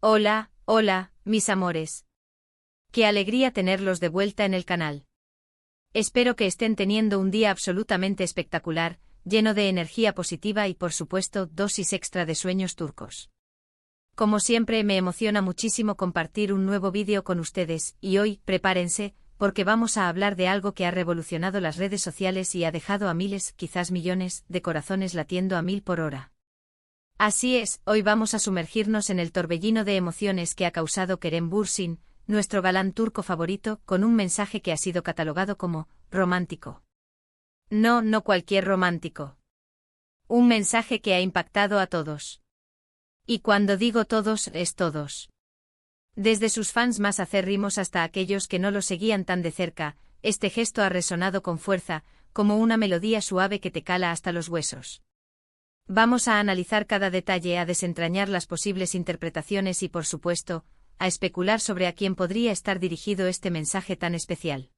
Hola, hola, mis amores. Qué alegría tenerlos de vuelta en el canal. Espero que estén teniendo un día absolutamente espectacular, lleno de energía positiva y por supuesto dosis extra de sueños turcos. Como siempre me emociona muchísimo compartir un nuevo vídeo con ustedes, y hoy, prepárense, porque vamos a hablar de algo que ha revolucionado las redes sociales y ha dejado a miles, quizás millones, de corazones latiendo a 1000 por hora. Así es, hoy vamos a sumergirnos en el torbellino de emociones que ha causado Kerem Bürsin, nuestro galán turco favorito, con un mensaje que ha sido catalogado como romántico. No cualquier romántico. Un mensaje que ha impactado a todos. Y cuando digo todos, es todos. Desde sus fans más acérrimos hasta aquellos que no lo seguían tan de cerca, este gesto ha resonado con fuerza, como una melodía suave que te cala hasta los huesos. Vamos a analizar cada detalle, a desentrañar las posibles interpretaciones y, por supuesto, a especular sobre a quién podría estar dirigido este mensaje tan especial.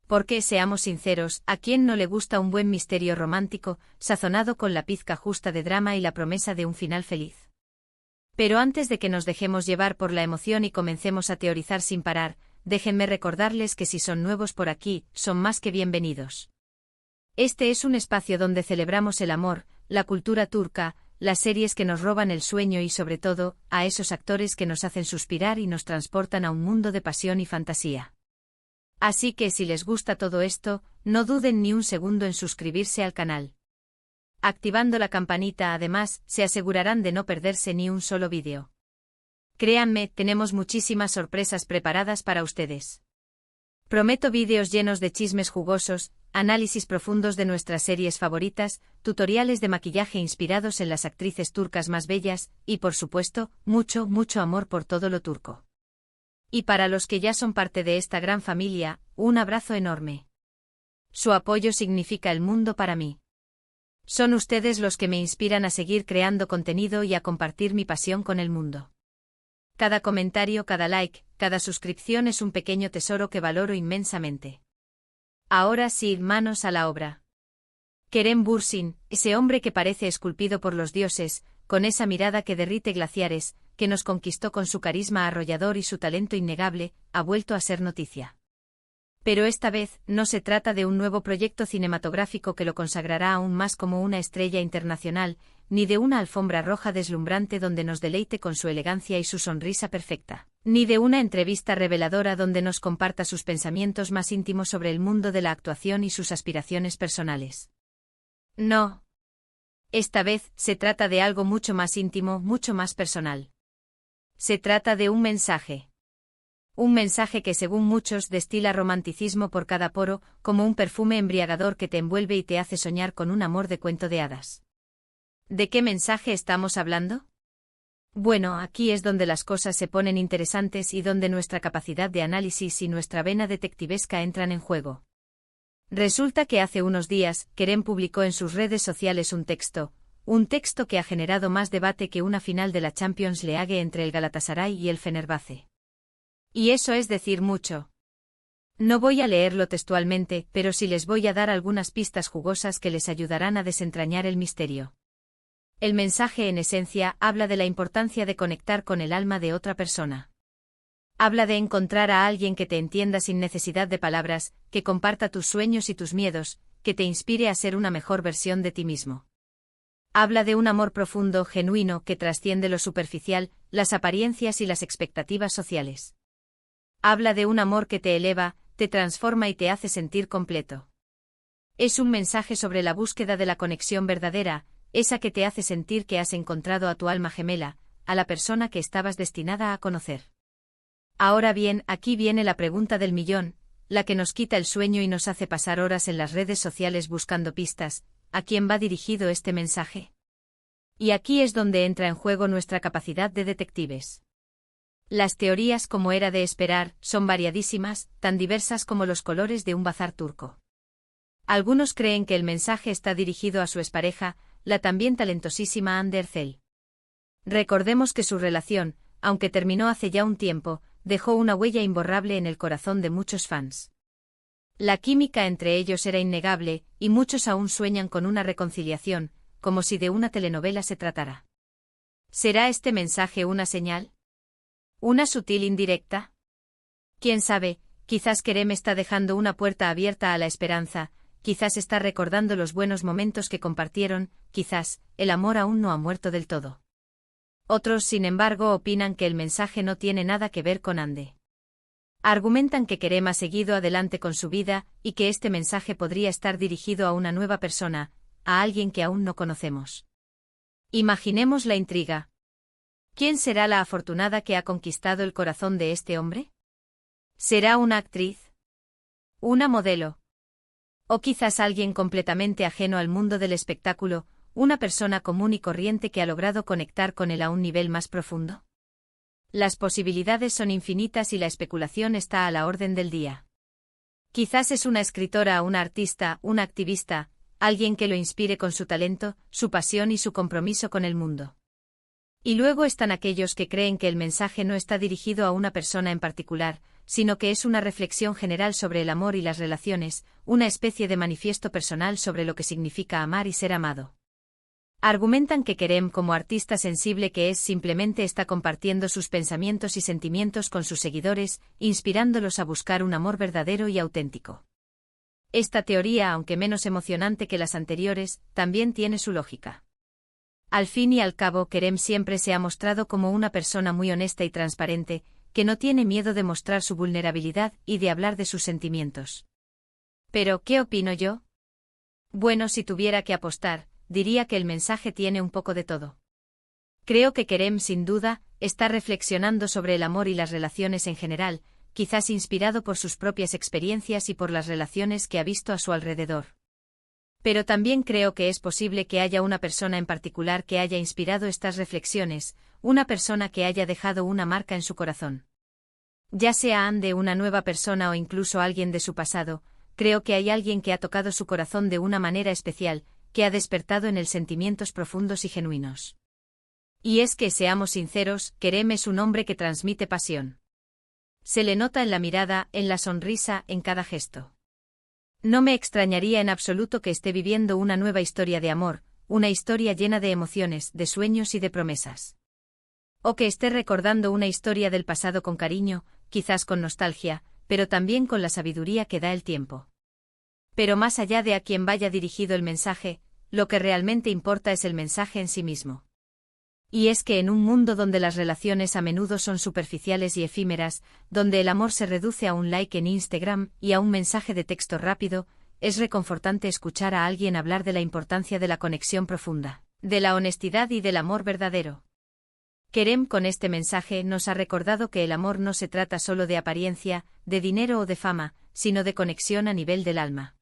Porque, seamos sinceros, ¿a quién no le gusta un buen misterio romántico, sazonado con la pizca justa de drama y la promesa de un final feliz? Pero antes de que nos dejemos llevar por la emoción y comencemos a teorizar sin parar, déjenme recordarles que si son nuevos por aquí, son más que bienvenidos. Este es un espacio donde celebramos el amor, la cultura turca, las series que nos roban el sueño y sobre todo, a esos actores que nos hacen suspirar y nos transportan a un mundo de pasión y fantasía. Así que si les gusta todo esto, no duden ni un segundo en suscribirse al canal. Activando la campanita además, se asegurarán de no perderse ni un solo vídeo. Créanme, tenemos muchísimas sorpresas preparadas para ustedes. Prometo vídeos llenos de chismes jugosos, análisis profundos de nuestras series favoritas, tutoriales de maquillaje inspirados en las actrices turcas más bellas, y por supuesto, mucho amor por todo lo turco. Y para los que ya son parte de esta gran familia, un abrazo enorme. Su apoyo significa el mundo para mí. Son ustedes los que me inspiran a seguir creando contenido y a compartir mi pasión con el mundo. Cada comentario, cada like, cada suscripción es un pequeño tesoro que valoro inmensamente. Ahora sí, manos a la obra. Kerem Bürsin, ese hombre que parece esculpido por los dioses, con esa mirada que derrite glaciares, que nos conquistó con su carisma arrollador y su talento innegable, ha vuelto a ser noticia. Pero esta vez, no se trata de un nuevo proyecto cinematográfico que lo consagrará aún más como una estrella internacional, ni de una alfombra roja deslumbrante donde nos deleite con su elegancia y su sonrisa perfecta, ni de una entrevista reveladora donde nos comparta sus pensamientos más íntimos sobre el mundo de la actuación y sus aspiraciones personales. No. Esta vez, se trata de algo mucho más íntimo, mucho más personal. Se trata de un mensaje. Un mensaje que según muchos destila romanticismo por cada poro, como un perfume embriagador que te envuelve y te hace soñar con un amor de cuento de hadas. ¿De qué mensaje estamos hablando? Bueno, aquí es donde las cosas se ponen interesantes y donde nuestra capacidad de análisis y nuestra vena detectivesca entran en juego. Resulta que hace unos días, Kerem publicó en sus redes sociales un texto que ha generado más debate que una final de la Champions League entre el Galatasaray y el Fenerbahce. Y eso es decir mucho. No voy a leerlo textualmente, pero sí les voy a dar algunas pistas jugosas que les ayudarán a desentrañar el misterio. El mensaje en esencia habla de la importancia de conectar con el alma de otra persona. Habla de encontrar a alguien que te entienda sin necesidad de palabras, que comparta tus sueños y tus miedos, que te inspire a ser una mejor versión de ti mismo. Habla de un amor profundo, genuino, que trasciende lo superficial, las apariencias y las expectativas sociales. Habla de un amor que te eleva, te transforma y te hace sentir completo. Es un mensaje sobre la búsqueda de la conexión verdadera, esa que te hace sentir que has encontrado a tu alma gemela, a la persona que estabas destinada a conocer. Ahora bien, aquí viene la pregunta del millón, la que nos quita el sueño y nos hace pasar horas en las redes sociales buscando pistas. ¿A quién va dirigido este mensaje? Y aquí es donde entra en juego nuestra capacidad de detectives. Las teorías, como era de esperar, son variadísimas, tan diversas como los colores de un bazar turco. Algunos creen que el mensaje está dirigido a su expareja, la también talentosísima Hande Erçel. Recordemos que su relación, aunque terminó hace ya un tiempo, dejó una huella imborrable en el corazón de muchos fans. La química entre ellos era innegable, y muchos aún sueñan con una reconciliación, como si de una telenovela se tratara. ¿Será este mensaje una señal? ¿Una sutil indirecta? Quién sabe, quizás Kerem está dejando una puerta abierta a la esperanza, quizás está recordando los buenos momentos que compartieron, quizás, el amor aún no ha muerto del todo. Otros, sin embargo, opinan que el mensaje no tiene nada que ver con Ande. Argumentan que Kerem ha seguido adelante con su vida, y que este mensaje podría estar dirigido a una nueva persona, a alguien que aún no conocemos. Imaginemos la intriga. ¿Quién será la afortunada que ha conquistado el corazón de este hombre? ¿Será una actriz? ¿Una modelo? ¿O quizás alguien completamente ajeno al mundo del espectáculo, una persona común y corriente que ha logrado conectar con él a un nivel más profundo? Las posibilidades son infinitas y la especulación está a la orden del día. Quizás es una escritora, una artista, una activista, alguien que lo inspire con su talento, su pasión y su compromiso con el mundo. Y luego están aquellos que creen que el mensaje no está dirigido a una persona en particular, sino que es una reflexión general sobre el amor y las relaciones, una especie de manifiesto personal sobre lo que significa amar y ser amado. Argumentan que Kerem, como artista sensible que es, simplemente está compartiendo sus pensamientos y sentimientos con sus seguidores, inspirándolos a buscar un amor verdadero y auténtico. Esta teoría, aunque menos emocionante que las anteriores, también tiene su lógica. Al fin y al cabo, Kerem siempre se ha mostrado como una persona muy honesta y transparente, que no tiene miedo de mostrar su vulnerabilidad y de hablar de sus sentimientos. Pero, ¿qué opino yo? Bueno, si tuviera que apostar, diría que el mensaje tiene un poco de todo. Creo que Kerem, sin duda, está reflexionando sobre el amor y las relaciones en general, quizás inspirado por sus propias experiencias y por las relaciones que ha visto a su alrededor. Pero también creo que es posible que haya una persona en particular que haya inspirado estas reflexiones, una persona que haya dejado una marca en su corazón. Ya sea Ande, una nueva persona o incluso alguien de su pasado, creo que hay alguien que ha tocado su corazón de una manera especial, que ha despertado en él sentimientos profundos y genuinos. Y es que, seamos sinceros, Kerem es un hombre que transmite pasión. Se le nota en la mirada, en la sonrisa, en cada gesto. No me extrañaría en absoluto que esté viviendo una nueva historia de amor, una historia llena de emociones, de sueños y de promesas. O que esté recordando una historia del pasado con cariño, quizás con nostalgia, pero también con la sabiduría que da el tiempo. Pero más allá de a quién vaya dirigido el mensaje, lo que realmente importa es el mensaje en sí mismo. Y es que en un mundo donde las relaciones a menudo son superficiales y efímeras, donde el amor se reduce a un like en Instagram y a un mensaje de texto rápido, es reconfortante escuchar a alguien hablar de la importancia de la conexión profunda, de la honestidad y del amor verdadero. Kerem, con este mensaje, nos ha recordado que el amor no se trata solo de apariencia, de dinero o de fama, sino de conexión a nivel del alma.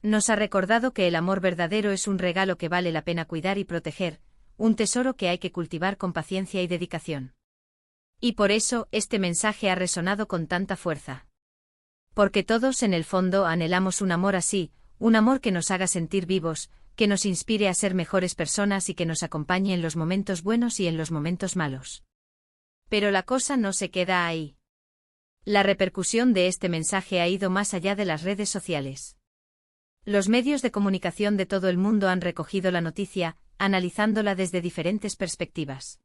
Nos ha recordado que el amor verdadero es un regalo que vale la pena cuidar y proteger, un tesoro que hay que cultivar con paciencia y dedicación. Y por eso, este mensaje ha resonado con tanta fuerza. Porque todos en el fondo anhelamos un amor así, un amor que nos haga sentir vivos, que nos inspire a ser mejores personas y que nos acompañe en los momentos buenos y en los momentos malos. Pero la cosa no se queda ahí. La repercusión de este mensaje ha ido más allá de las redes sociales. Los medios de comunicación de todo el mundo han recogido la noticia, analizándola desde diferentes perspectivas.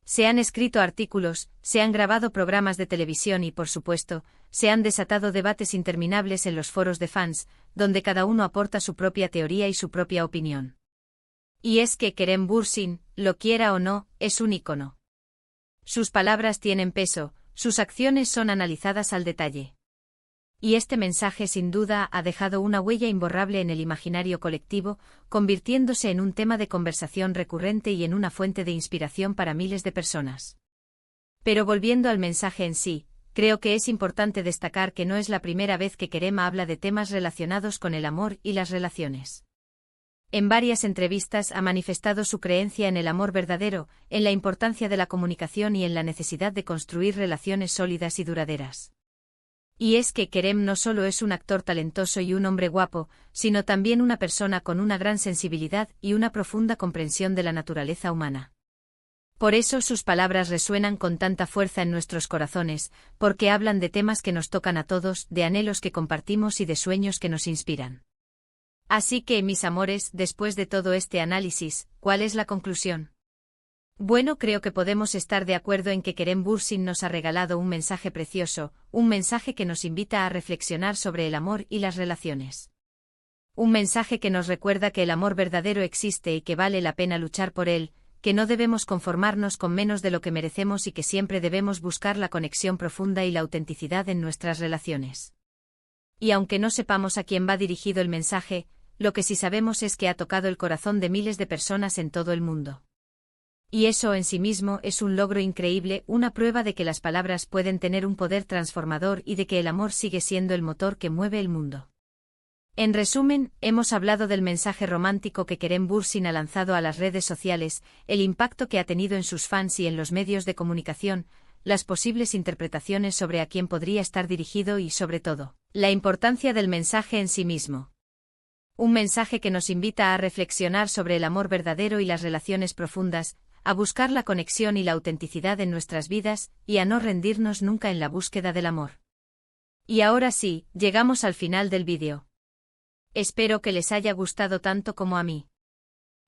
Se han escrito artículos, se han grabado programas de televisión y, por supuesto, se han desatado debates interminables en los foros de fans, donde cada uno aporta su propia teoría y su propia opinión. Y es que Kerem Bürsin, lo quiera o no, es un ícono. Sus palabras tienen peso, sus acciones son analizadas al detalle. Y este mensaje sin duda ha dejado una huella imborrable en el imaginario colectivo, convirtiéndose en un tema de conversación recurrente y en una fuente de inspiración para miles de personas. Pero volviendo al mensaje en sí, creo que es importante destacar que no es la primera vez que Kerem habla de temas relacionados con el amor y las relaciones. En varias entrevistas ha manifestado su creencia en el amor verdadero, en la importancia de la comunicación y en la necesidad de construir relaciones sólidas y duraderas. Y es que Kerem no solo es un actor talentoso y un hombre guapo, sino también una persona con una gran sensibilidad y una profunda comprensión de la naturaleza humana. Por eso sus palabras resuenan con tanta fuerza en nuestros corazones, porque hablan de temas que nos tocan a todos, de anhelos que compartimos y de sueños que nos inspiran. Así que, mis amores, después de todo este análisis, ¿cuál es la conclusión? Bueno, creo que podemos estar de acuerdo en que Kerem Bürsin nos ha regalado un mensaje precioso, un mensaje que nos invita a reflexionar sobre el amor y las relaciones. Un mensaje que nos recuerda que el amor verdadero existe y que vale la pena luchar por él, que no debemos conformarnos con menos de lo que merecemos y que siempre debemos buscar la conexión profunda y la autenticidad en nuestras relaciones. Y aunque no sepamos a quién va dirigido el mensaje, lo que sí sabemos es que ha tocado el corazón de miles de personas en todo el mundo. Y eso en sí mismo es un logro increíble, una prueba de que las palabras pueden tener un poder transformador y de que el amor sigue siendo el motor que mueve el mundo. En resumen, hemos hablado del mensaje romántico que Kerem Bürsin ha lanzado a las redes sociales, el impacto que ha tenido en sus fans y en los medios de comunicación, las posibles interpretaciones sobre a quién podría estar dirigido y, sobre todo, la importancia del mensaje en sí mismo. Un mensaje que nos invita a reflexionar sobre el amor verdadero y las relaciones profundas, a buscar la conexión y la autenticidad en nuestras vidas, y a no rendirnos nunca en la búsqueda del amor. Y ahora sí, llegamos al final del vídeo. Espero que les haya gustado tanto como a mí.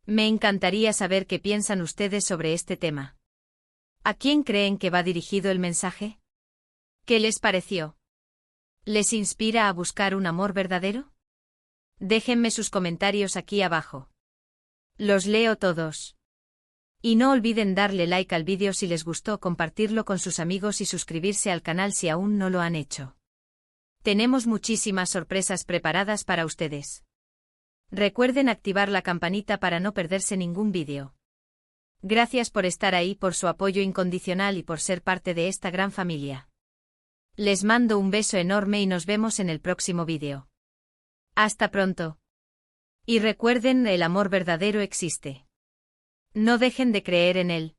Me encantaría saber qué piensan ustedes sobre este tema. ¿A quién creen que va dirigido el mensaje? ¿Qué les pareció? ¿Les inspira a buscar un amor verdadero? Déjenme sus comentarios aquí abajo. Los leo todos. Y no olviden darle like al vídeo si les gustó, compartirlo con sus amigos y suscribirse al canal si aún no lo han hecho. Tenemos muchísimas sorpresas preparadas para ustedes. Recuerden activar la campanita para no perderse ningún vídeo. Gracias por estar ahí, por su apoyo incondicional y por ser parte de esta gran familia. Les mando un beso enorme y nos vemos en el próximo vídeo. Hasta pronto. Y recuerden, el amor verdadero existe. No dejen de creer en él.